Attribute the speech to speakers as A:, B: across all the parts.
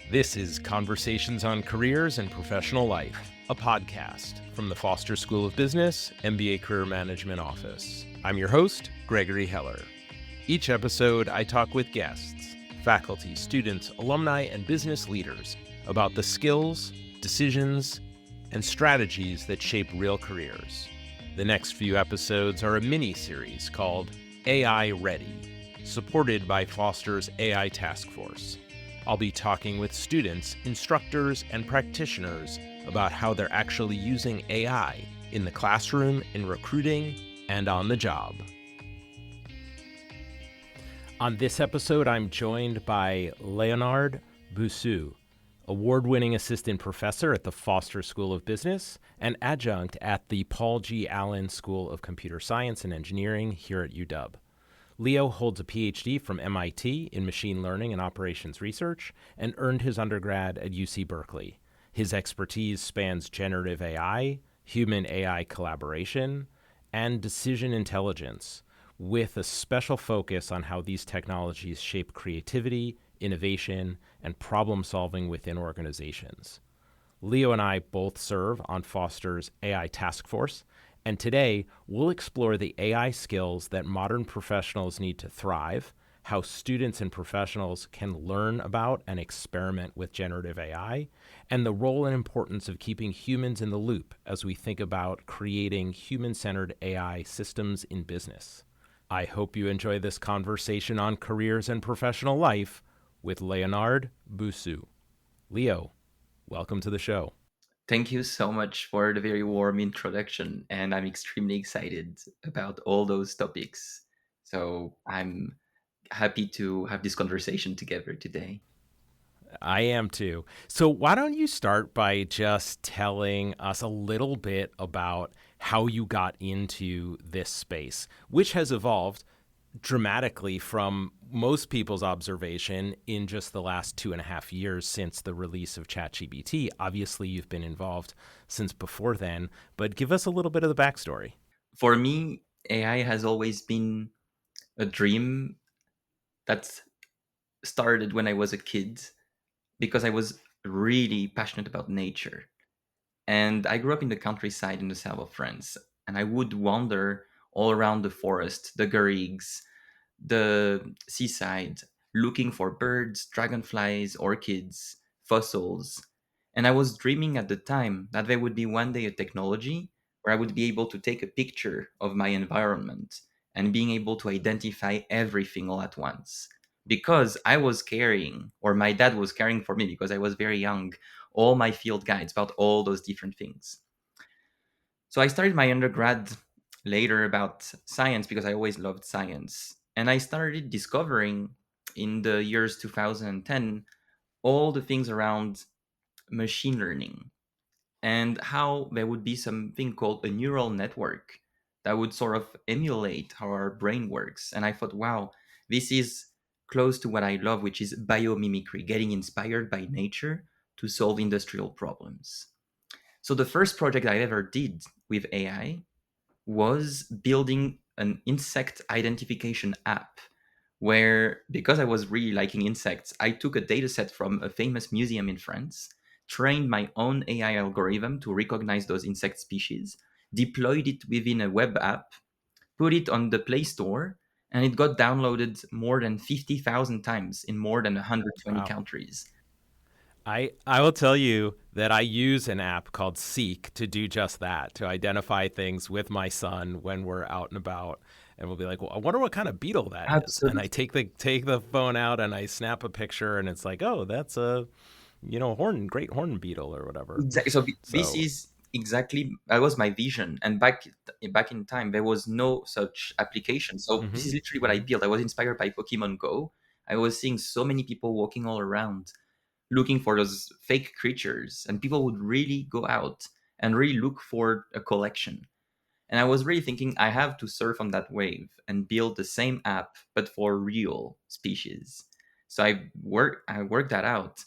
A: This is Conversations on Careers and Professional Life, a podcast from the Foster School of Business, MBA Career Management Office. I'm your host, Gregory Heller. Each episode, I talk with guests, faculty, students, alumni, and business leaders about the skills, decisions, and strategies that shape real careers. The next few episodes are a mini-series called AI Ready, supported by Foster's AI Taskforce. I'll be talking with students, instructors, and practitioners about how they're actually using AI in the classroom, in recruiting, and on the job. On this episode, I'm joined by Léonard Boussioux, award-winning assistant professor at the Foster School of Business and adjunct at the Paul G. Allen School of Computer Science and Engineering here at UW. Leo holds a PhD from MIT in machine learning and operations research and earned his undergrad at UC Berkeley. His expertise spans generative AI, human-AI collaboration, and decision intelligence, with a special focus on how these technologies shape creativity, innovation, and problem-solving within organizations. Leo and I both serve on Foster's AI Taskforce, and today, we'll explore the AI skills that modern professionals need to thrive, how students and professionals can learn about and experiment with generative AI, and the role and importance of keeping humans in the loop as we think about creating human-centered AI systems in business. I hope you enjoy this conversation on careers and professional life with Léonard Boussioux. Leo, welcome to the show.
B: Thank you so much for the very warm introduction, and I'm extremely excited about all those topics. So I'm happy to have this conversation together today.
A: I am too. So, why don't you start by just telling us a little bit about how you got into this space, which has evolved dramatically from most people's observation in just the last 2.5 years since the release of ChatGPT. Obviously, you've been involved since before then, but give us a little bit of the backstory.
B: For me, AI has always been a dream that started when I was a kid because I was really passionate about nature. And I grew up in the countryside in the south of France, and I would wander all around the forest, the garrigues, the seaside, looking for birds, dragonflies, orchids, fossils. And I was dreaming at the time that there would be one day a technology where I would be able to take a picture of my environment and being able to identify everything all at once. Because I was carrying, or my dad was carrying for me because I was very young, all my field guides about all those different things. So I started my undergrad later about science because I always loved science. And I started discovering in the years 2010 all the things around machine learning and how there would be something called a neural network that would sort of emulate how our brain works. And I thought, wow, this is close to what I love, which is biomimicry, getting inspired by nature to solve industrial problems. So the first project I ever did with AI was building an insect identification app where, because I was really liking insects, I took a data set from a famous museum in France, trained my own AI algorithm to recognize those insect species, deployed it within a web app, put it on the Play Store, and it got downloaded more than 50,000 times in more than 120
A: Wow.
B: countries.
A: I will tell you that I use an app called Seek to do just that, to identify things with my son when we're out and about. And we'll be like, well, I wonder what kind of beetle that is. And I
B: Absolutely.
A: take the phone out and I snap a picture, and it's like, oh, that's a great horn beetle or whatever.
B: Exactly. So this
A: So,
B: is exactly that was my vision. And back in time, there was no such application. So this
A: hmm
B: is literally what I
A: hmm
B: built. I was inspired by Pokemon Go. I was seeing so many people walking all around looking for those fake creatures, and people would really go out and really look for a collection. And I was really thinking I have to surf on that wave and build the same app but for real species. So I worked that out,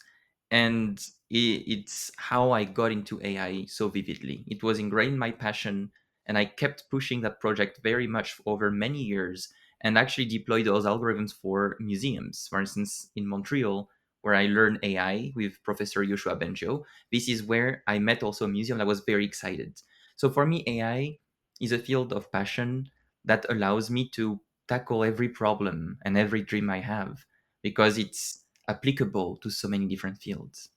B: and it's how I got into AI so vividly. It was ingrained in my passion, and I kept pushing that project very much over many years and actually deployed those algorithms for museums. For instance, in Montreal, where I learned AI with Professor Yoshua Benjo. This is where I met also a museum that was very excited. So for me, AI is a field of passion that allows me to tackle every problem and every dream I have because it's applicable to so many different fields.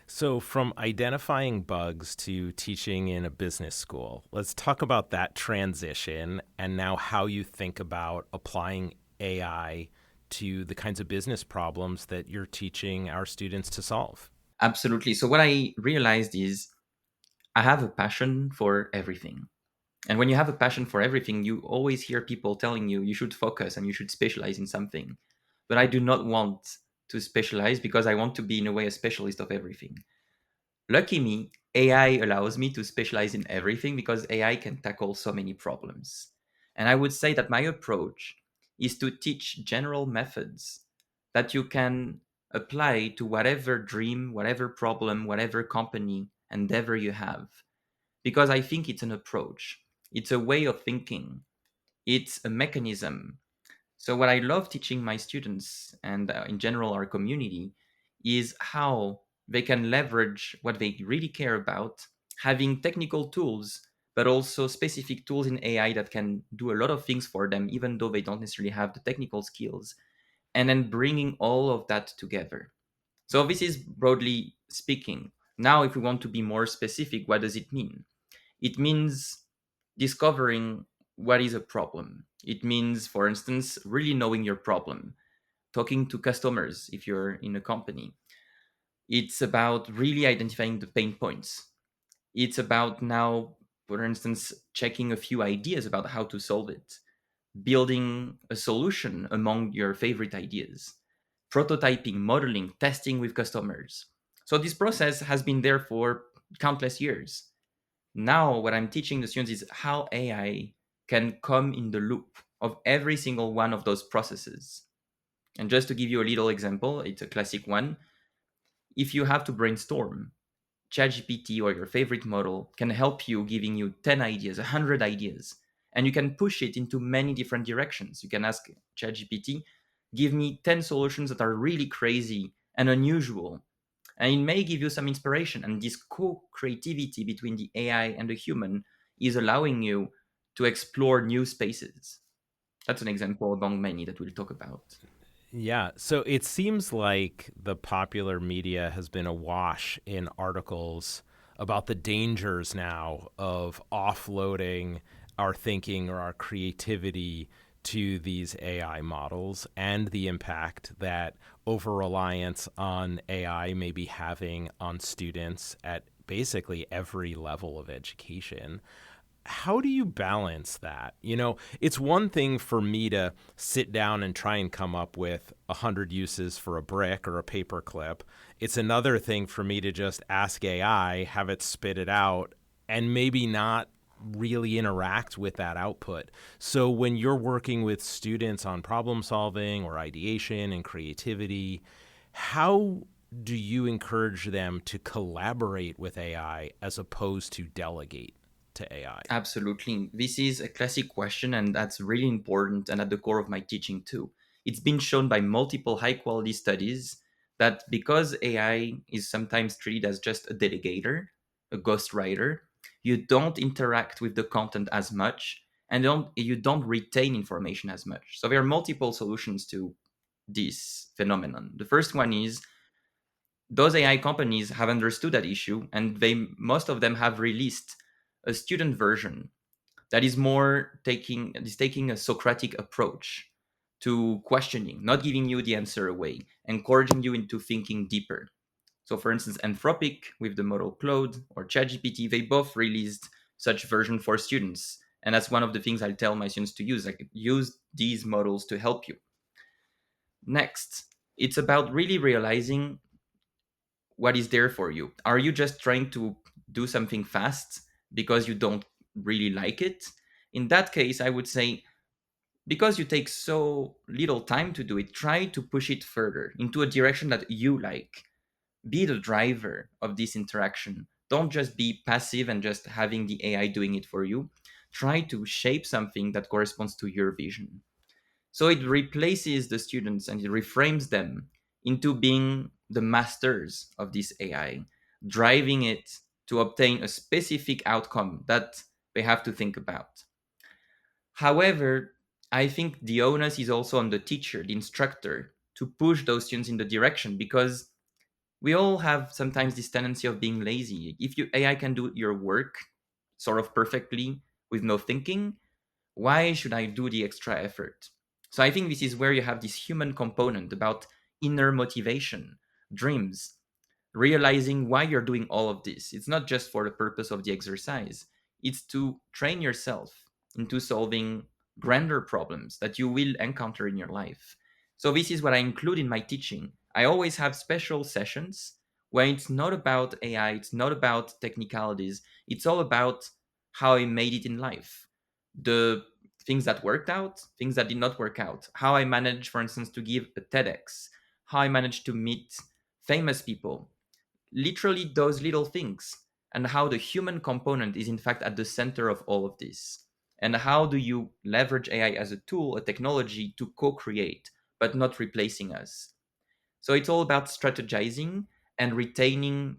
A: So, from identifying bugs to teaching in a business school, let's talk about that transition and now how you think about applying AI to the kinds of business problems that you're teaching our students to solve.
B: Absolutely. So what I realized is I have a passion for everything. And when you have a passion for everything, you always hear people telling you you should focus and you should specialize in something. But I do not want to specialize because I want to be, in a way, a specialist of everything. Lucky me, AI allows me to specialize in everything because AI can tackle so many problems. And I would say that my approach is to teach general methods that you can apply to whatever dream, whatever problem, whatever company endeavor you have. Because I think it's an approach, it's a way of thinking, it's a mechanism. So, what I love teaching my students and in general our community is how they can leverage what they really care about, having technical tools, but also specific tools in AI that can do a lot of things for them, even though they don't necessarily have the technical skills, and then bringing all of that together. So, this is broadly speaking. Now, if we want to be more specific, what does it mean? It means discovering what is a problem. It means, for instance, really knowing your problem, talking to customers if you're in a company. It's about really identifying the pain points. It's about now, for instance, checking a few ideas about how to solve it, building a solution among your favorite ideas, prototyping, modeling, testing with customers. So this process has been there for countless years. Now, what I'm teaching the students is how AI can come in the loop of every single one of those processes. And just to give you a little example, it's a classic one. If you have to brainstorm, ChatGPT or your favorite model can help you, giving you 10 ideas, 100 ideas, and you can push it into many different directions. You can ask ChatGPT, give me 10 solutions that are really crazy and unusual, and it may give you some inspiration. And this co-creativity between the AI and the human is allowing you to explore new spaces. That's an example among many that we'll talk about.
A: Yeah. So it seems like the popular media has been awash in articles about the dangers now of offloading our thinking or our creativity to these AI models and the impact that over reliance on AI may be having on students at basically every level of education. How do you balance that? You know, it's one thing for me to sit down and try and come up with 100 uses for a brick or a paper clip. It's another thing for me to just ask AI, have it spit it out, and maybe not really interact with that output. So when you're working with students on problem solving or ideation and creativity, how do you encourage them to collaborate with AI as opposed to delegate to AI?
B: Absolutely. This is a classic question, and that's really important and at the core of my teaching too. It's been shown by multiple high quality studies that because AI is sometimes treated as just a delegator, a ghostwriter, you don't interact with the content as much and you don't retain information as much. So there are multiple solutions to this phenomenon. The first one is those AI companies have understood that issue, and they most of them have released a student version that is more taking a Socratic approach to questioning, not giving you the answer away, encouraging you into thinking deeper. So, for instance, Anthropic with the model Claude or ChatGPT, they both released such version for students, and that's one of the things I'll tell my students to use. Like, use these models to help you. Next, it's about really realizing what is there for you. Are you just trying to do something fast because you don't really like it? In that case, I would say, because you take so little time to do it, try to push it further into a direction that you like. Be the driver of this interaction. Don't just be passive and just having the AI doing it for you. Try to shape something that corresponds to your vision. So it replaces the students and it reframes them into being the masters of this AI, driving it to obtain a specific outcome that they have to think about. However, I think the onus is also on the teacher, the instructor, to push those students in the direction, because we all have sometimes this tendency of being lazy. If you AI can do your work sort of perfectly with no thinking, why should I do the extra effort? So I think this is where you have this human component about inner motivation, dreams, realizing why you're doing all of this. It's not just for the purpose of the exercise, it's to train yourself into solving grander problems that you will encounter in your life. So, this is what I include in my teaching. I always have special sessions where it's not about AI, it's not about technicalities, it's all about how I made it in life. The things that worked out, things that did not work out, how I managed, for instance, to give a TEDx, how I managed to meet famous people, literally those little things, and how the human component is in fact at the center of all of this. And how do you leverage AI as a tool, a technology to co-create, but not replacing us? So it's all about strategizing and retaining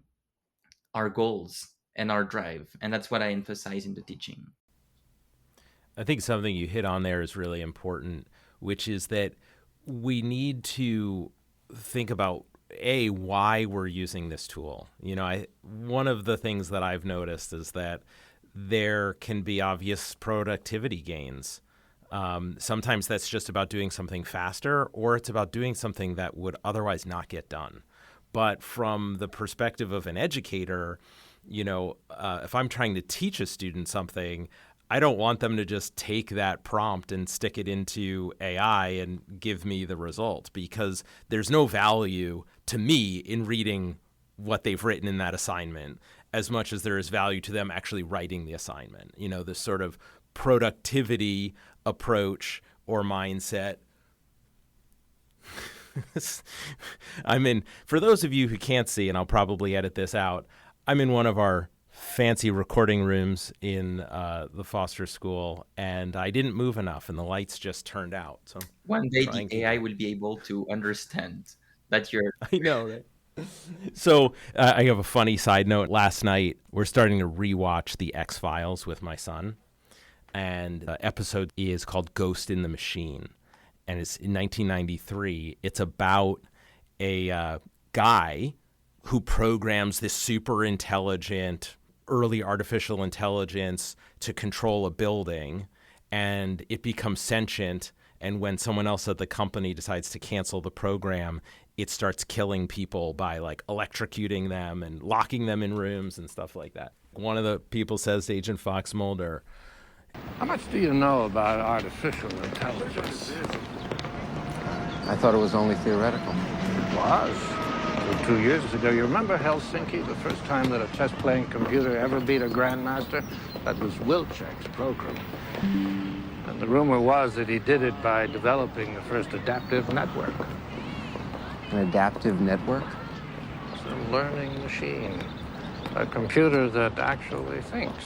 B: our goals and our drive. And that's what I emphasize in the teaching.
A: I think something you hit on there is really important, which is that we need to think about why we're using this tool. One of the things that I've noticed is that there can be obvious productivity gains. Sometimes that's just about doing something faster, or it's about doing something that would otherwise not get done. But from the perspective of an educator, if I'm trying to teach a student something, I don't want them to just take that prompt and stick it into AI and give me the result, because there's no value to me in reading what they've written in that assignment as much as there is value to them actually writing the assignment. This sort of productivity approach or mindset. For those of you who can't see, and I'll probably edit this out, I'm in one of our fancy recording rooms in the Foster School, and I didn't move enough, and the lights just turned out. So
B: one day the AI will be able to understand that you're.
A: I know, right? So I have a funny side note. Last night, we're starting to rewatch The X-Files with my son, and the episode is called Ghost in the Machine, and it's in 1993. It's about a guy who programs this super intelligent early artificial intelligence to control a building, and it becomes sentient. And when someone else at the company decides to cancel the program, it starts killing people by electrocuting them and locking them in rooms and stuff like that. One of the people says to Agent Fox Mulder,
C: "How much do you know about artificial intelligence?"
D: I thought it was only theoretical.
C: It was. 2 years ago, you remember Helsinki, the first time that a chess-playing computer ever beat a grandmaster? That was Wilczek's program. And the rumor was that he did it by developing the first adaptive network.
D: An adaptive network?
C: It's a learning machine. A computer that actually thinks.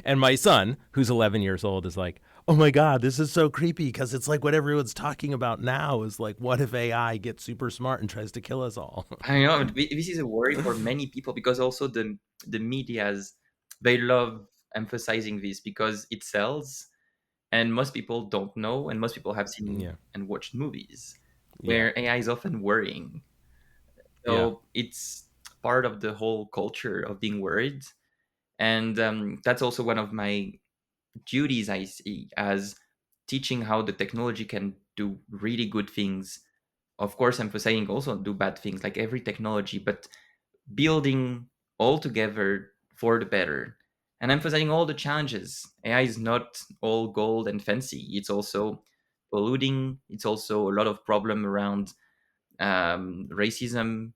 A: And my son, who's 11 years old, is like, oh my God, this is so creepy, because it's like what everyone's talking about now is like, what if AI gets super smart and tries to kill us all?
B: I know this is a worry for many people, because also the medias, they love emphasizing this because it sells, and most people don't know, and most people have seen and watched movies where AI is often worrying. So it's part of the whole culture of being worried, and that's also one of my duties I see as teaching how the technology can do really good things. Of course, emphasizing also do bad things like every technology, but building all together for the better, and emphasizing all the challenges. AI is not all gold and fancy. It's also polluting. It's also a lot of problem around racism,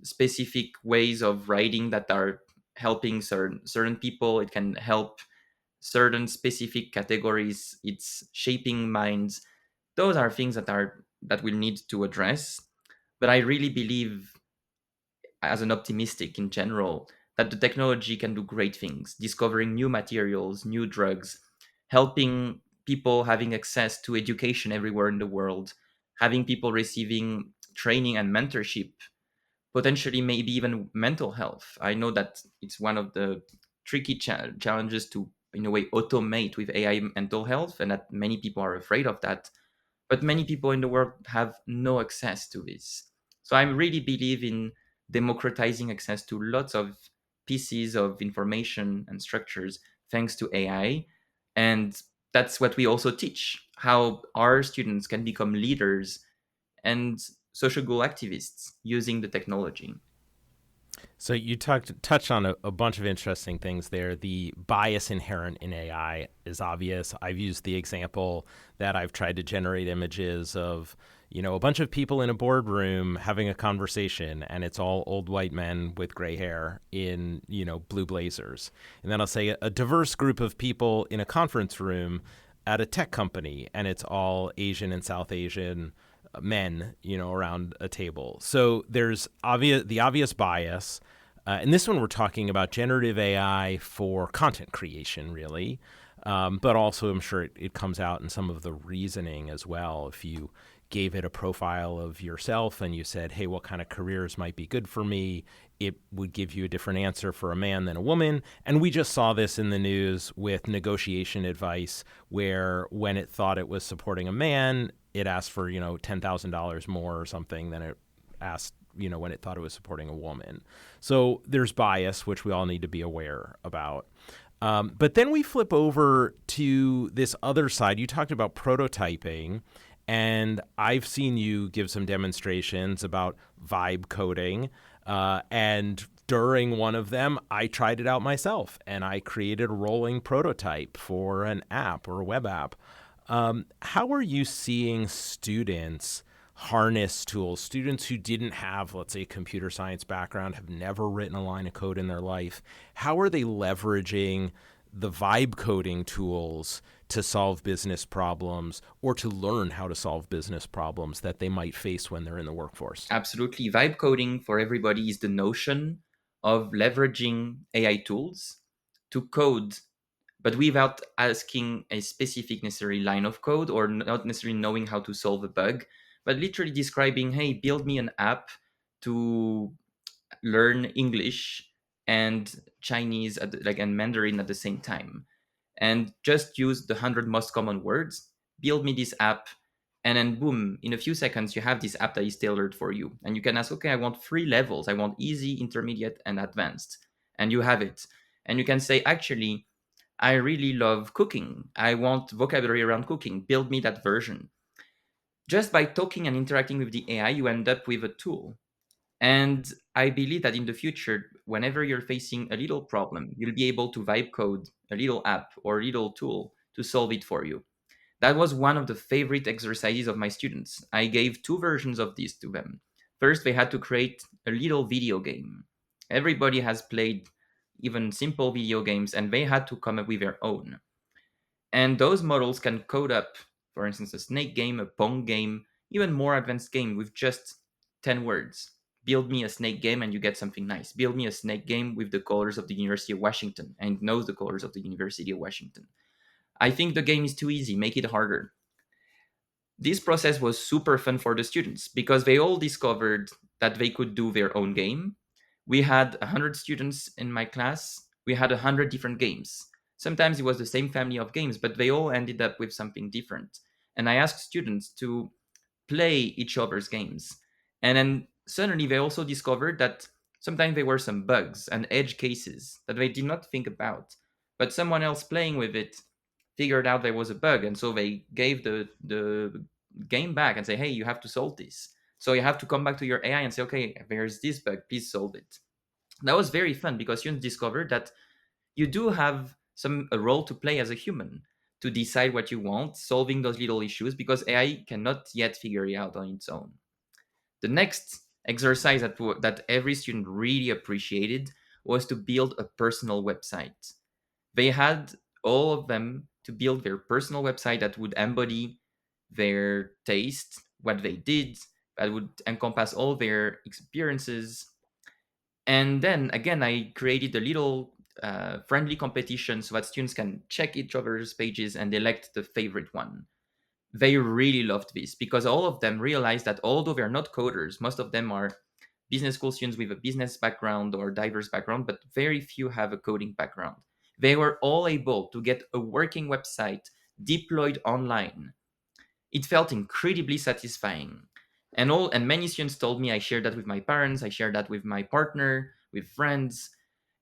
B: specific ways of writing that are helping certain people. It can help certain specific categories. It's shaping minds. Those are things that we need to address. But I really believe, as an optimistic in general, that the technology can do great things, discovering new materials, new drugs, helping people having access to education everywhere in the world, having people receiving training and mentorship, potentially maybe even mental health. I know that it's one of the tricky challenges to, in a way, automate with AI mental health, and that many people are afraid of that. But many people in the world have no access to this. So I really believe in democratizing access to lots of pieces of information and structures thanks to AI. And that's what we also teach, how our students can become leaders and social goal activists using the technology.
A: So you touched on a bunch of interesting things there. The bias inherent in AI is obvious. I've used the example that I've tried to generate images of, a bunch of people in a boardroom having a conversation, and it's all old white men with gray hair in, blue blazers. And then I'll say a diverse group of people in a conference room at a tech company, and it's all Asian and South Asian men, around a table. So there's the obvious bias. And this one, we're talking about generative AI for content creation, really. But also, I'm sure it comes out in some of the reasoning as well. If you gave it a profile of yourself and you said, hey, what kind of careers might be good for me, it would give you a different answer for a man than a woman. And we just saw this in the news with negotiation advice, where when it thought it was supporting a man, it asked for, $10,000 more or something than it asked, when it thought it was supporting a woman. So there's bias, which we all need to be aware about. But then we flip over to this other side. You talked about prototyping, and I've seen you give some demonstrations about vibe coding. And during one of them, I tried it out myself, and I created a rolling prototype for an app or a web app. How are you seeing students harness tools? Students who didn't have, let's say, a computer science background, have never written a line of code in their life. How are they leveraging the vibe coding tools to solve business problems, or to learn how to solve business problems that they might face when they're in the workforce?
B: Absolutely. Vibe coding for everybody is the notion of leveraging AI tools to code, but without asking a specific necessary line of code, or not necessarily knowing how to solve a bug, but literally describing, hey, build me an app to learn English and Chinese and Mandarin at the same time, and just use the 100 most common words, build me this app, and then boom, in a few seconds you have this app that is tailored for you. And you can ask, okay, I want 3 levels, I want easy, intermediate, and advanced, and you have it. And you can say, actually, I really love cooking, I want vocabulary around cooking, build me that version. Just by talking and interacting with the AI, you end up with a tool. And I believe that in the future, whenever you're facing a little problem, you'll be able to vibe code a little app or a little tool to solve it for you. That was one of the favorite exercises of my students. I gave 2 versions of this to them. First, they had to create a little video game. Everybody has played even simple video games, and they had to come up with their own. And those models can code up, for instance, a snake game, a pong game, even more advanced game with just 10 words. Build me a snake game and you get something nice. Build me a snake game with the colors of the University of Washington, and it knows the colors of the University of Washington. I think the game is too easy, make it harder. This process was super fun for the students because they all discovered that they could do their own game. We had 100 students in my class. We had 100 different games. Sometimes it was the same family of games, but they all ended up with something different. And I asked students to play each other's games. And then suddenly they also discovered that sometimes there were some bugs and edge cases that they did not think about. But someone else playing with it figured out there was a bug. And so they gave the game back and say, hey, you have to solve this. So you have to come back to your AI and say, okay, there's this bug, please solve it. That was very fun because students discovered that you do have a role to play as a human to decide what you want, solving those little issues, because AI cannot yet figure it out on its own. The next exercise that every student really appreciated was to build a personal website. They had all of them to build their personal website that would embody their taste, what they did, that would encompass all their experiences. And then again, I created a little friendly competition so that students can check each other's pages and elect the favorite one. they really loved this because all of them realized that although they're not coders, most of them are business school students with a business background or diverse background, but very few have a coding background. They were all able to get a working website deployed online. It felt incredibly satisfying. And many students told me, I shared that with my parents, I shared that with my partner, with friends,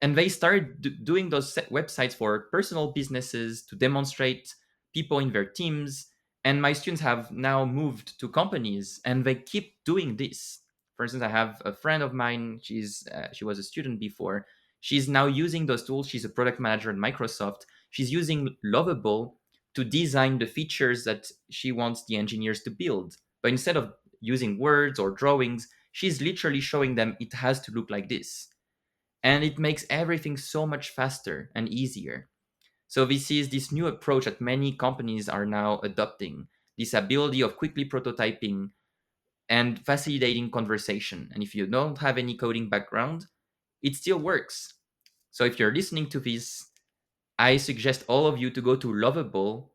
B: and they started doing those websites for personal businesses to demonstrate people in their teams. And my students have now moved to companies and they keep doing this. For instance, I have a friend of mine, she was a student before. She's now using those tools. She's a product manager at Microsoft. She's using Lovable to design the features that she wants the engineers to build. But instead of using words or drawings, she's literally showing them it has to look like this. And it makes everything so much faster and easier. So this is this new approach that many companies are now adopting, this ability of quickly prototyping and facilitating conversation. And if you don't have any coding background, it still works. So if you're listening to this, I suggest all of you to go to Lovable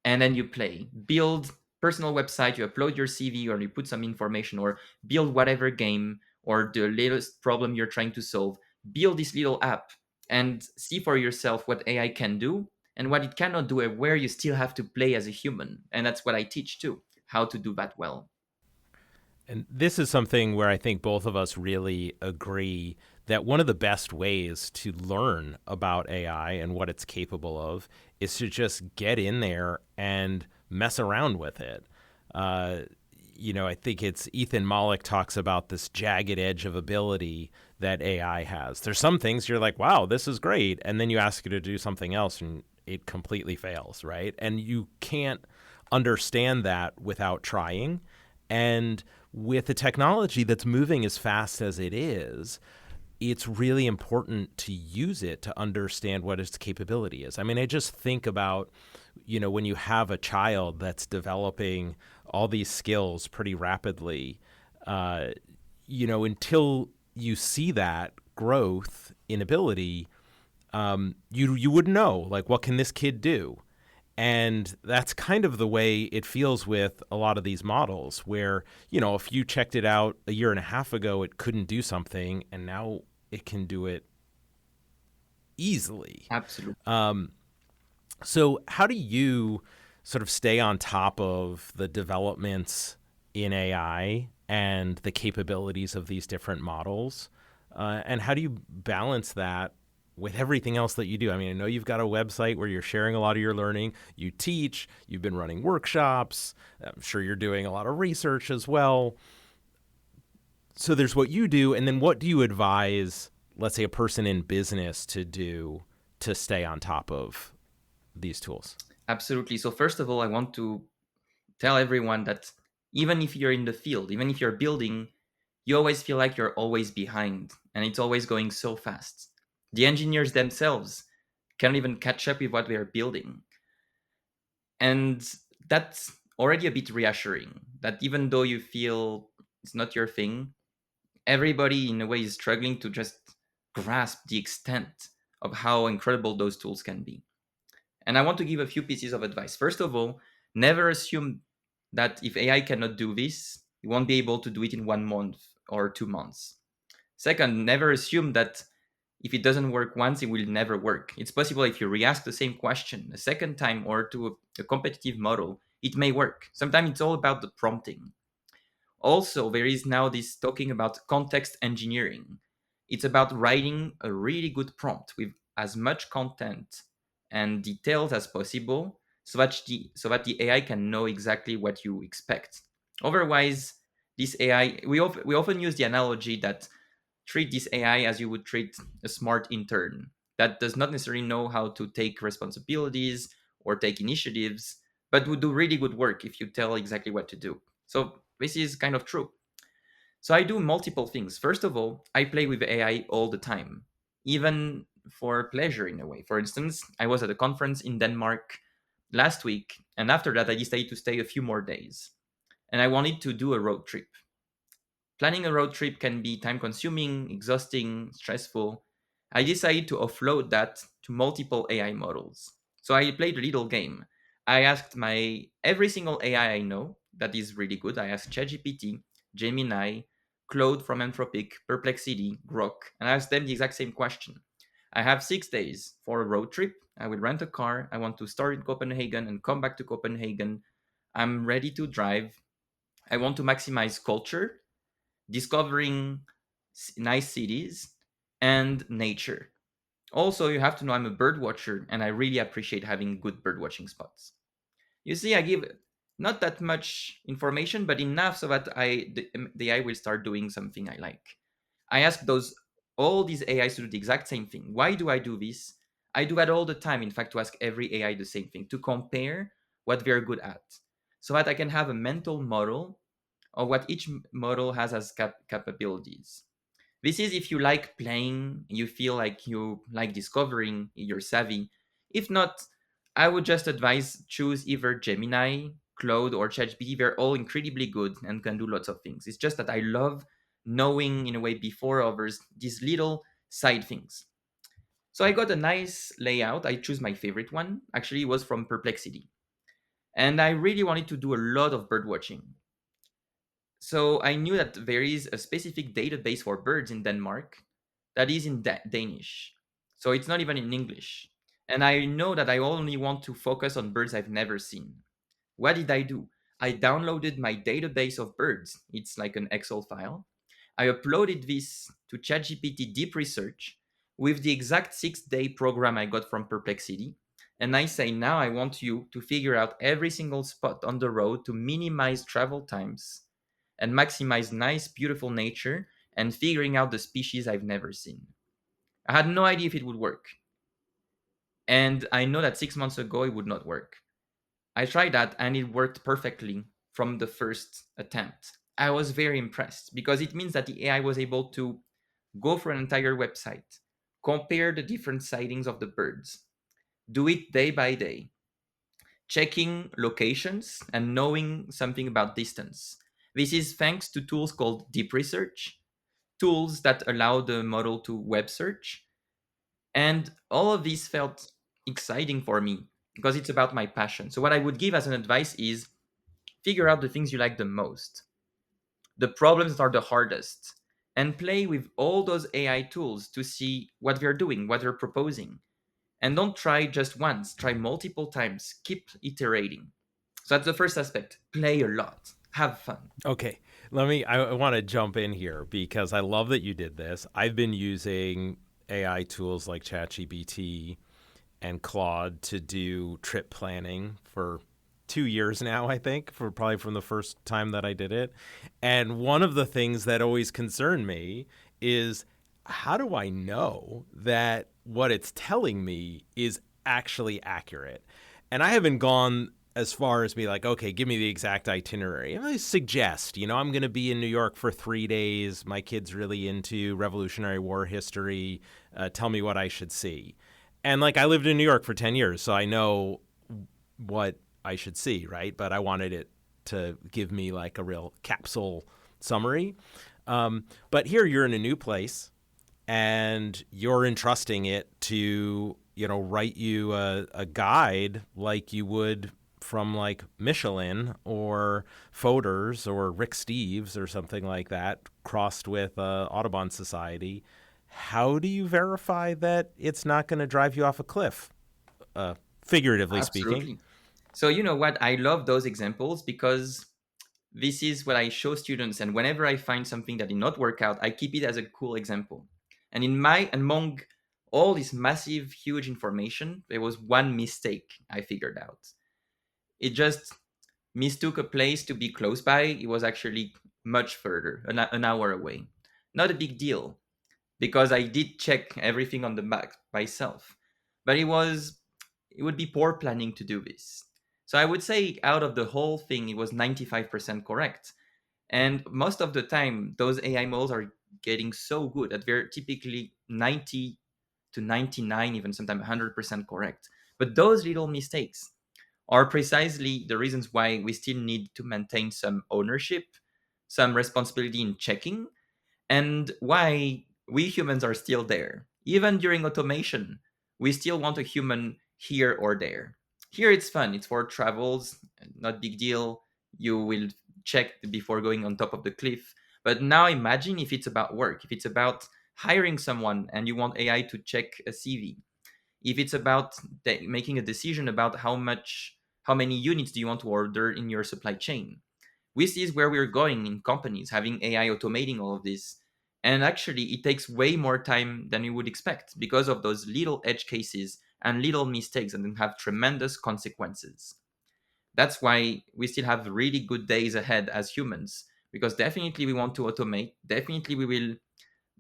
B: and then you play. Build personal website, you upload your CV or you put some information or build whatever game or the latest problem you're trying to solve. Build this little app and see for yourself what AI can do and what it cannot do and where you still have to play as a human. And that's what I teach too, how to do that well.
A: And this is something where I think both of us really agree that one of the best ways to learn about AI and what it's capable of is to just get in there and mess around with it. I think it's Ethan Mollick talks about this jagged edge of ability that AI has. There's some things you're like, wow, this is great. And then you ask it to do something else and it completely fails, right? And you can't understand that without trying. And with a technology that's moving as fast as it is, it's really important to use it to understand what its capability is. I mean, I just think about, when you have a child that's developing all these skills pretty rapidly, until you see that growth in ability, you wouldn't know, like, what can this kid do? And that's kind of the way it feels with a lot of these models where, if you checked it out a year and a half ago, it couldn't do something and now it can do it easily.
B: Absolutely.
A: So how do you sort of stay on top of the developments in AI and the capabilities of these different models? And how do you balance that with everything else that you do? I mean, I know you've got a website where you're sharing a lot of your learning. You teach, you've been running workshops. I'm sure you're doing a lot of research as well. So there's what you do, and then what do you advise, let's say, a person in business to do to stay on top of these tools?
B: Absolutely. So first of all, I want to tell everyone that even if you're in the field, even if you're building, you always feel like you're always behind and it's always going so fast. The engineers themselves can't even catch up with what we are building. And that's already a bit reassuring that even though you feel it's not your thing, everybody in a way is struggling to just grasp the extent of how incredible those tools can be. And I want to give a few pieces of advice. First of all, never assume that if AI cannot do this, you won't be able to do it in 1 month or 2 months. Second, never assume that if it doesn't work once, it will never work. It's possible if you re-ask the same question a second time or to a competitive model, it may work. Sometimes it's all about the prompting. Also, there is now this talking about context engineering. It's about writing a really good prompt with as much content and details as possible so that the AI can know exactly what you expect. Otherwise, this AI, we often use the analogy that treat this AI as you would treat a smart intern that does not necessarily know how to take responsibilities or take initiatives, but would do really good work if you tell exactly what to do. So this is kind of true. So I do multiple things. First of all, I play with AI all the time, even for pleasure in a way. For instance, I was at a conference in Denmark last week, and after that, I decided to stay a few more days. And I wanted to do a road trip. Planning a road trip can be time consuming, exhausting, stressful. I decided to offload that to multiple AI models. So I played a little game. I asked every single AI I know that is really good. I asked ChatGPT, Gemini, Claude from Anthropic, Perplexity, Grok, and I asked them the exact same question. I have 6 days for a road trip. I will rent a car. I want to start in Copenhagen and come back to Copenhagen. I'm ready to drive. I want to maximize culture, discovering nice cities, and nature. Also, you have to know I'm a bird watcher and I really appreciate having good bird watching spots. You see, I give not that much information, but enough so that the AI will start doing something I like. I ask all these AIs to do the exact same thing. Why do I do this? I do that all the time. In fact, to ask every AI the same thing, to compare what they're good at, so that I can have a mental model of what each model has as capabilities. This is if you like playing, you feel like you like discovering, you're savvy. If not, I would just advise choose either Gemini, Claude, or ChatGPT. They're all incredibly good and can do lots of things. It's just that I love knowing, in a way, before others, these little side things. So I got a nice layout. I choose my favorite one. Actually, it was from Perplexity. And I really wanted to do a lot of bird watching. So I knew that there is a specific database for birds in Denmark that is in Danish. So it's not even in English. And I know that I only want to focus on birds I've never seen. What did I do? I downloaded my database of birds. It's like an Excel file. I uploaded this to ChatGPT Deep Research with the exact 6-day program I got from Perplexity. And I say, now I want you to figure out every single spot on the road to minimize travel times and maximize nice, beautiful nature and figuring out the species I've never seen. I had no idea if it would work. And I know that 6 months ago it would not work. I tried that and it worked perfectly from the first attempt. I was very impressed because it means that the AI was able to go for an entire website, compare the different sightings of the birds, do it day by day, checking locations and knowing something about distance. This is thanks to tools called deep research, tools that allow the model to web search. And all of these felt exciting for me because it's about my passion. So, what I would give as an advice is figure out the things you like the most, the problems that are the hardest, and play with all those AI tools to see what they're doing, what they're proposing. And don't try just once, try multiple times, keep iterating. So, that's the first aspect. Play a lot, have fun.
A: Okay, I want to jump in here because I love that you did this. I've been using AI tools like ChatGPT and Claude to do trip planning for 2 years now, I think, for probably from the first time that I did it. And one of the things that always concerned me is, how do I know that what it's telling me is actually accurate? And I haven't gone as far as be like, okay, give me the exact itinerary. I suggest, I'm going to be in New York for 3 days. My kid's really into Revolutionary War history. Tell me what I should see. And I lived in New York for 10 years, so I know what I should see, right? But I wanted it to give me a real capsule summary. But here you're in a new place and you're entrusting it to, write you a guide like you would from Michelin or Fodor's or Rick Steves or something like that, crossed with Audubon Society. How do you verify that it's not going to drive you off a cliff, figuratively
B: Absolutely.
A: speaking?
B: So, you know what? I love those examples because this is what I show students. And whenever I find something that did not work out, I keep it as a cool example. And among all this massive, huge information, there was one mistake I figured out. It just mistook a place to be close by. It was actually much further, an hour away. Not a big deal because I did check everything on the map myself. But it would be poor planning to do this. So I would say out of the whole thing, it was 95% correct. And most of the time, those AI models are getting so good that they're typically 90 to 99, even sometimes 100% correct. But those little mistakes are precisely the reasons why we still need to maintain some ownership, some responsibility in checking, and why we humans are still there. Even during automation, we still want a human here or there. Here it's fun. It's for travels, not big deal. You will check before going on top of the cliff. But now imagine if it's about work, if it's about hiring someone and you want AI to check a CV, if it's about making a decision about how many units do you want to order in your supply chain. This is where we're going in companies, having AI automating all of this. And actually, it takes way more time than you would expect because of those little edge cases and little mistakes and then have tremendous consequences. That's why we still have really good days ahead as humans, because definitely we want to automate, definitely we will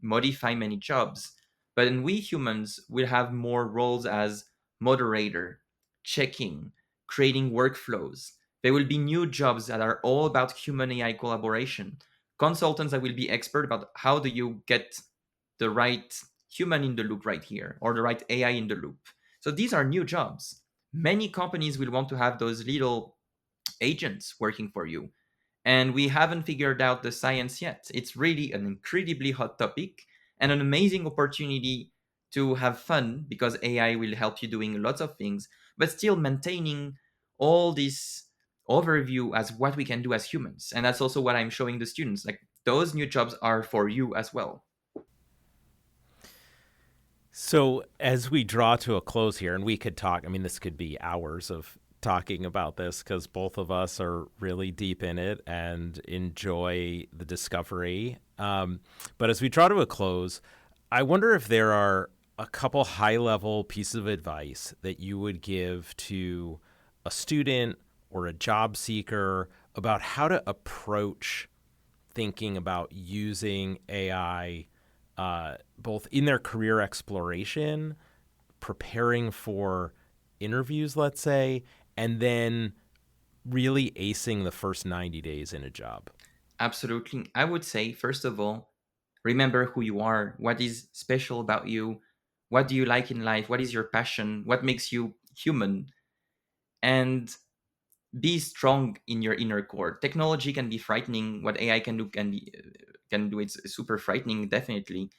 B: modify many jobs, but then we humans will have more roles as moderator, checking, creating workflows. There will be new jobs that are all about human AI collaboration. Consultants that will be expert about how do you get the right human in the loop right here or the right AI in the loop. So these are new jobs. Many companies will want to have those little agents working for you, and we haven't figured out the science yet. It's really an incredibly hot topic and an amazing opportunity to have fun because AI will help you doing lots of things, but still maintaining all this overview as what we can do as humans. And that's also what I'm showing the students. Like those new jobs are for you as well.
A: So as we draw to a close here, and we could talk, I mean, this could be hours of talking about this because both of us are really deep in it and enjoy the discovery. But as we draw to a close, I wonder if there are a couple high-level pieces of advice that you would give to a student or a job seeker about how to approach thinking about using AI both in their career exploration, preparing for interviews, let's say, and then really acing the first 90 days in a job.
B: Absolutely. I would say, first of all, remember who you are, what is special about you, what do you like in life, what is your passion, what makes you human, and be strong in your inner core. Technology can be frightening. What AI can do can do it's super frightening, definitely.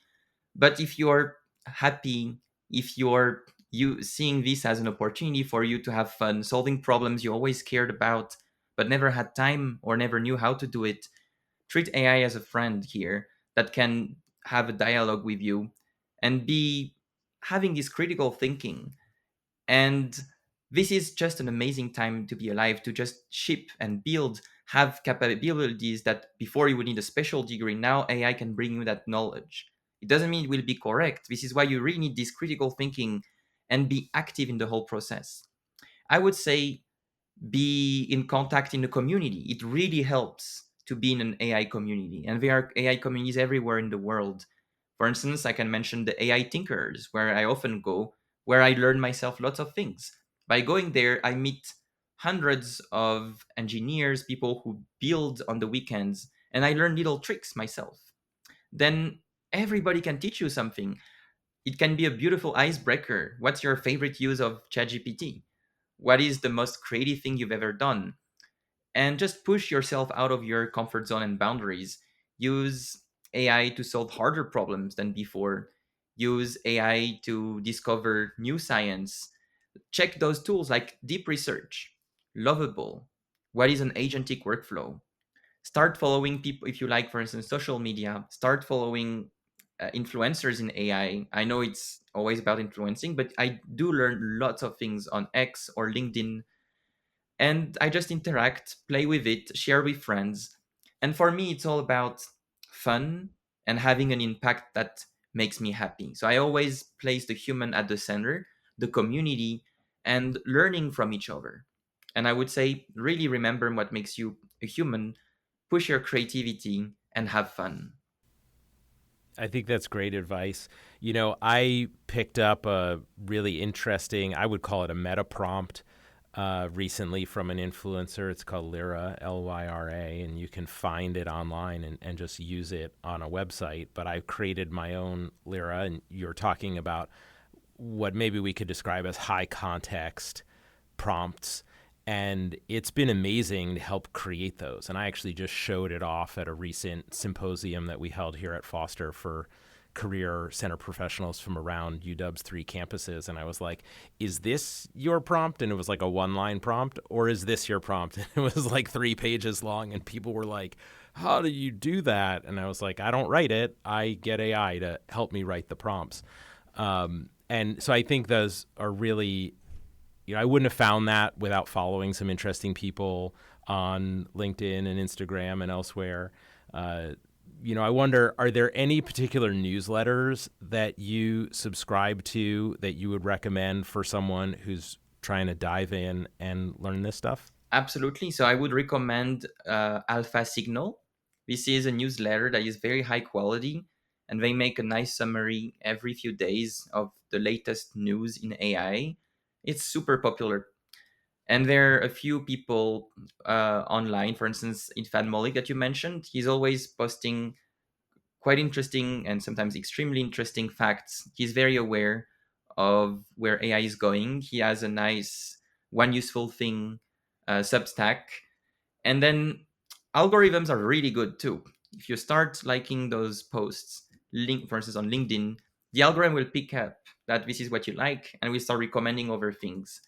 B: But if you're happy, if you seeing this as an opportunity for you to have fun, solving problems you always cared about but never had time or never knew how to do it, treat AI as a friend here that can have a dialogue with you and be having this critical thinking. And this is just an amazing time to be alive, to just ship and build, have capabilities that before you would need a special degree. Now AI can bring you that knowledge. It doesn't mean it will be correct. This is why you really need this critical thinking and be active in the whole process. I would say be in contact in the community. It really helps to be in an AI community. And there are AI communities everywhere in the world. For instance, I can mention the AI Tinkers, where I often go, where I learn myself lots of things. By going there, I meet hundreds of engineers, people who build on the weekends, and I learn little tricks myself. Then everybody can teach you something. It can be a beautiful icebreaker. What's your favorite use of ChatGPT? What is the most creative thing you've ever done? And just push yourself out of your comfort zone and boundaries. Use AI to solve harder problems than before. Use AI to discover new science. Check those tools like deep research, Lovable. What is an agentic workflow? Start following people if you like, for instance, social media. Start following influencers in AI. I know it's always about influencing, but I do learn lots of things on X or LinkedIn, and I just interact, play with it, share with friends. And for me, it's all about fun and having an impact that makes me happy. So I always place the human at the center, the community, and learning from each other. And I would say, really remember what makes you a human, push your creativity, and have fun.
A: I think that's great advice. You know, I picked up a really interesting, I would call it a meta prompt recently from an influencer. It's called Lyra, Lyra, and you can find it online and just use it on a website. But I've created my own Lyra, and you're talking about what maybe we could describe as high context prompts. And it's been amazing to help create those. And I actually just showed it off at a recent symposium that we held here at Foster for career center professionals from around UW's 3 campuses. And I was like, is this your prompt? And it was like a 1-line prompt, or is this your prompt? And it was like 3 pages long. And people were like, how do you do that? And I was like, I don't write it. I get AI to help me write the prompts. And so I think those are really, I wouldn't have found that without following some interesting people on LinkedIn and Instagram and elsewhere. I wonder, are there any particular newsletters that you subscribe to that you would recommend for someone who's trying to dive in and learn this stuff?
B: Absolutely. So I would recommend Alpha Signal. This is a newsletter that is very high quality, and they make a nice summary every few days of the latest news in AI. It's super popular. And there are a few people online, for instance, Irfan Malik that you mentioned. He's always posting quite interesting and sometimes extremely interesting facts. He's very aware of where AI is going. He has a nice One Useful Thing Substack. And then algorithms are really good too. If you start liking those posts, for instance, on LinkedIn, the algorithm will pick up that this is what you like and will start recommending other things.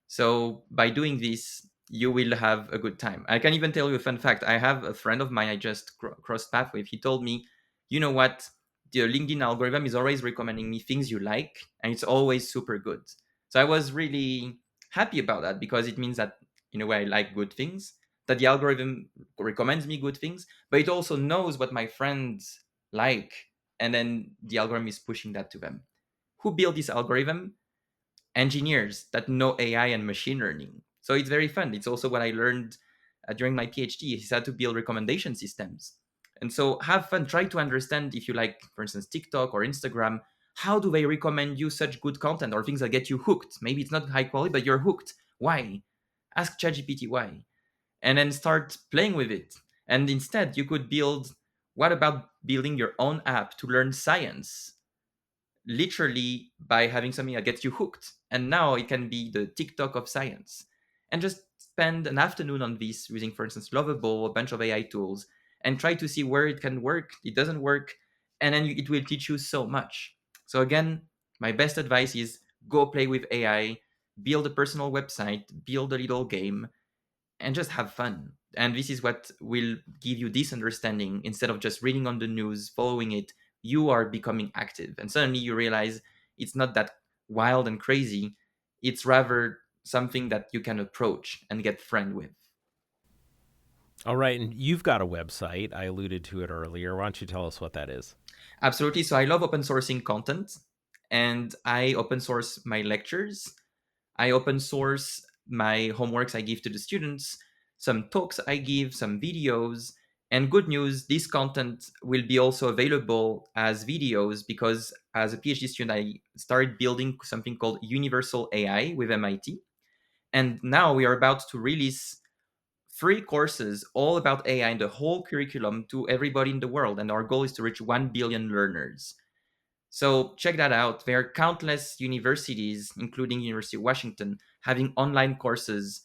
B: So by doing this, you will have a good time. I can even tell you a fun fact. I have a friend of mine I just crossed path with. He told me, you know what? The LinkedIn algorithm is always recommending me things you like, and it's always super good. So I was really happy about that, because it means that in a way I like good things, that the algorithm recommends me good things, but it also knows what my friends like, and then the algorithm is pushing that to them. Who built this algorithm? Engineers that know AI and machine learning. So it's very fun. It's also what I learned during my PhD, is how to build recommendation systems. And so have fun. Try to understand, if you like, for instance, TikTok or Instagram, how do they recommend you such good content or things that get you hooked? Maybe it's not high quality, but you're hooked. Why? Ask ChatGPT why. And then start playing with it. And instead, you could what about building your own app to learn science? Literally by having something that gets you hooked. And now it can be the TikTok of science. And just spend an afternoon on this using, for instance, Lovable, a bunch of AI tools, and try to see where it can work, it doesn't work, and then it will teach you so much. So again, my best advice is go play with AI, build a personal website, build a little game, and just have fun. And this is what will give you this understanding. Instead of just reading on the news, following it, you are becoming active. And suddenly you realize it's not that wild and crazy. It's rather something that you can approach and get friend with.
A: All right. And you've got a website. I alluded to it earlier. Why don't you tell us what that is?
B: Absolutely. So I love open sourcing content, and I open source my lectures. I open source my homeworks I give to the students, some talks I give, some videos. And good news, this content will be also available as videos, because as a PhD student, I started building something called Universal AI with MIT. And now we are about to release 3 courses all about AI in the whole curriculum to everybody in the world. And our goal is to reach 1 billion learners. So check that out. There are countless universities, including University of Washington, having online courses,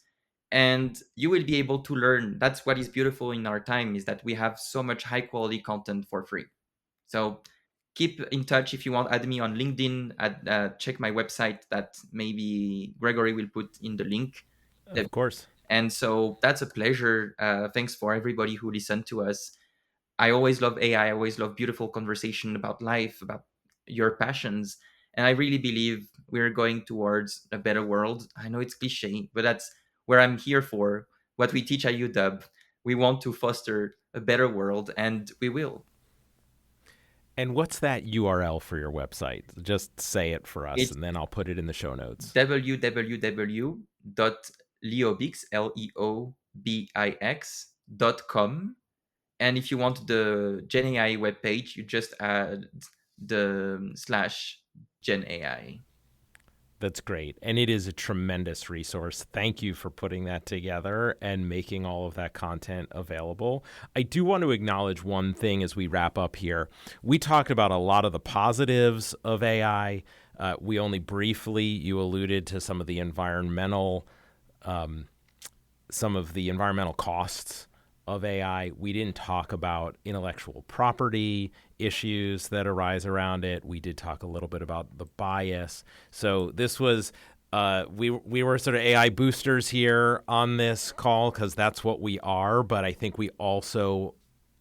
B: and you will be able to learn. That's what is beautiful in our time, is that we have so much high quality content for free. So keep in touch. If you want, add me on LinkedIn, check my website that maybe Gregory will put in the link.
A: Of course.
B: And so that's a pleasure. Thanks for everybody who listened to us. I always love AI. I always love beautiful conversation about life, about your passions. And I really believe we're going towards a better world. I know it's cliche, but that's where I'm here for. What we teach at UW, we want to foster a better world, and we will.
A: And what's that URL for your website? Just say it for us,
B: It's
A: and then I'll put it in the show notes.
B: www.leobix.com. And if you want the Gen AI webpage, you just add the /Gen AI.
A: That's great. And it is a tremendous resource. Thank you for putting that together and making all of that content available. I do want to acknowledge one thing as we wrap up here. We talked about a lot of the positives of AI. We only briefly, you alluded to some of the environmental costs of AI, we didn't talk about intellectual property issues that arise around it. We did talk a little bit about the bias. So this was, we were sort of AI boosters here on this call because that's what we are. But I think we also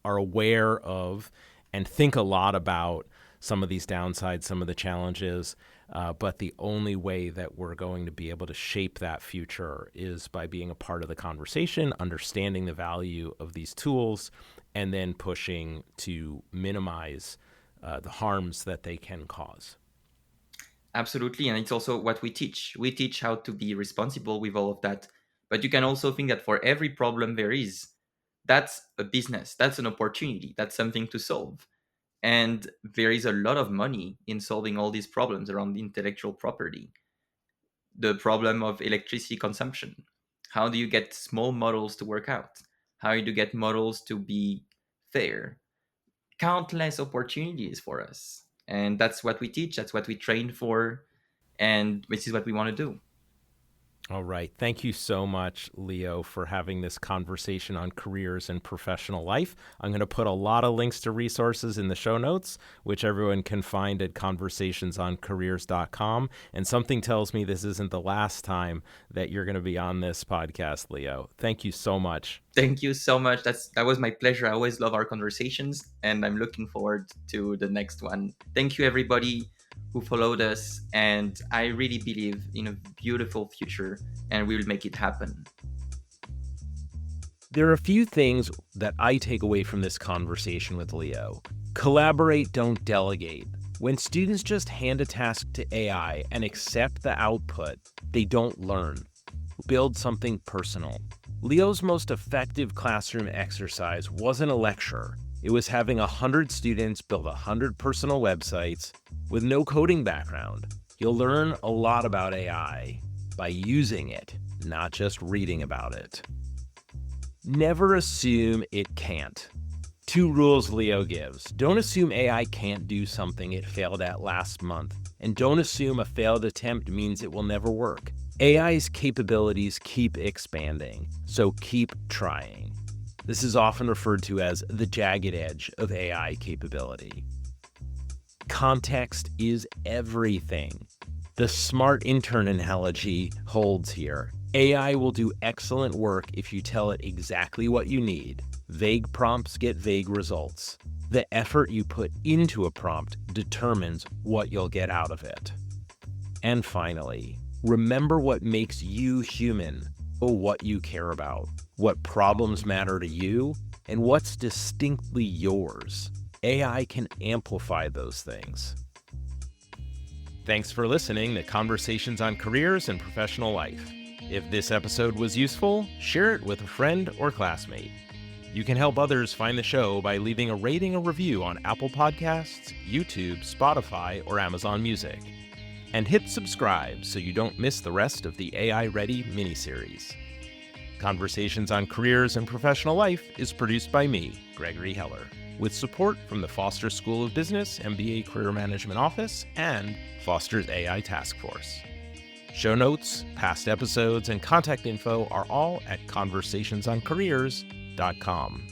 A: are aware of and think a lot about some of these downsides, some of the challenges. But the only way that we're going to be able to shape that future is by being a part of the conversation, understanding the value of these tools, and then pushing to minimize the harms that they can cause.
B: Absolutely. And it's also what we teach. We teach how to be responsible with all of that. But you can also think that for every problem there is, that's a business, that's an opportunity, that's something to solve. And there is a lot of money in solving all these problems around intellectual property. The problem of electricity consumption. How do you get small models to work out? How do you get models to be fair? Countless opportunities for us. And that's what we teach, that's what we train for, and this is what we want to do.
A: All right. Thank you so much, Leo, for having this conversation on careers and professional life. I'm going to put a lot of links to resources in the show notes, which everyone can find at conversationsoncareers.com. And something tells me this isn't the last time that you're going to be on this podcast, Leo. Thank you so much.
B: Thank you so much. That was my pleasure. I always love our conversations, and I'm looking forward to the next one. Thank you, everybody who followed us, and I really believe in a beautiful future, and we will make it happen.
A: There are a few things that I take away from this conversation with Leo. Collaborate, don't delegate. When students just hand a task to AI and accept the output, they don't learn. Build something personal. Leo's most effective classroom exercise wasn't a lecture. It was having 100 students build 100 personal websites with no coding background. You'll learn a lot about AI by using it, not just reading about it. Never assume it can't. 2 rules Leo gives. Don't assume AI can't do something it failed at last month, and don't assume a failed attempt means it will never work. AI's capabilities keep expanding, so keep trying. This is often referred to as the jagged edge of AI capability. Context is everything. The smart intern analogy holds here. AI will do excellent work if you tell it exactly what you need. Vague prompts get vague results. The effort you put into a prompt determines what you'll get out of it. And finally, remember what makes you human, or what you care about, what problems matter to you, and what's distinctly yours. AI can amplify those things. Thanks for listening to Conversations on Careers and Professional Life. If this episode was useful, share it with a friend or classmate. You can help others find the show by leaving a rating or review on Apple Podcasts, YouTube, Spotify, or Amazon Music. And hit subscribe so you don't miss the rest of the AI Ready miniseries. Conversations on Careers and Professional Life is produced by me, Gregory Heller, with support from the Foster School of Business MBA Career Management Office and Foster's AI Taskforce. Show notes, past episodes, and contact info are all at conversationsoncareers.com.